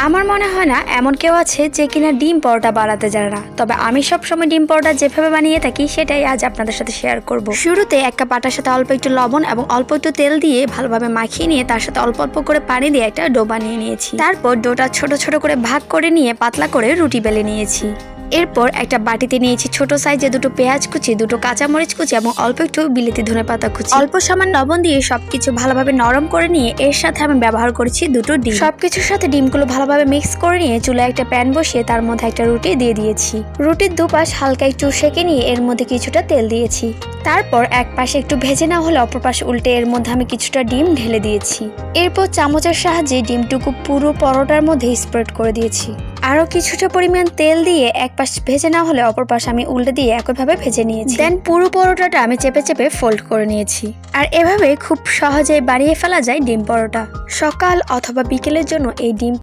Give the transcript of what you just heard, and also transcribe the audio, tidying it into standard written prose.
আমার মনে হয় না এমন কেউ আছে যে কিনা ডিম পরোটা বানাতে জানে না। তবে আমি সবসময় ডিম পরোটা যেভাবে বানিয়ে থাকি সেটাই আজ আপনাদের সাথে শেয়ার করব। শুরুতে একটা পাটার সাথে অল্প একটু লবণ এবং অল্প একটু তেল দিয়ে ভালোভাবে মাখিয়ে নিয়ে তার সাথে অল্প অল্প করে পানি দিয়ে একটা ডো বানিয়ে নিয়েছি। তারপর ডোটা ছোট ছোট করে ভাগ করে নিয়ে পাতলা করে রুটি বেলে নিয়েছি। এরপর একটা বাটিতে নিয়েছি ছোট সাইজে দুটো পেঁয়াজ কুচি, দুটো কাঁচামরিচ কুচি এবং অল্প একটু বিলেতি ধনেপাতা কুচি। অল্প সামান্য লবণ দিয়ে সবকিছু ভালোভাবে নরম করে নিয়ে এর সাথে আমি ব্যবহার করেছি দুটো ডিম। সবকিছুর সাথে ডিমগুলো ভালোভাবে মিক্স করে নিয়ে চুলায় একটা প্যান বসিয়ে তার মধ্যে একটা রুটি দিয়ে দিয়েছি। রুটির দুপাশ হালকা একটু সেঁকে নিয়ে এর মধ্যে কিছুটা তেল দিয়েছি। তারপর এক পাশে একটু ভেজে না হলে অপর পাশে উল্টে এর মধ্যে আমি কিছুটা ডিম ঢেলে দিয়েছি। এরপর চামচের সাহায্যে ডিমটুকু পুরো পরোটার মধ্যে স্প্রেড করে দিয়েছি। আরো কিছুটা পরিমাণ তেল দিয়ে এক পাশ ভেজে না হলে অপর পাশ আমি উল্টে দিয়ে একইভাবে ভেজে নিয়েছি। দেন পুরো পরোটাটা আমি চেপে চেপে ফোল্ড করে নিয়েছি। আর এভাবে খুব সহজেই বানিয়ে ফেলা যায় ডিম পরোটা। সকাল অথবা বিকেলের জন্য এই ডিম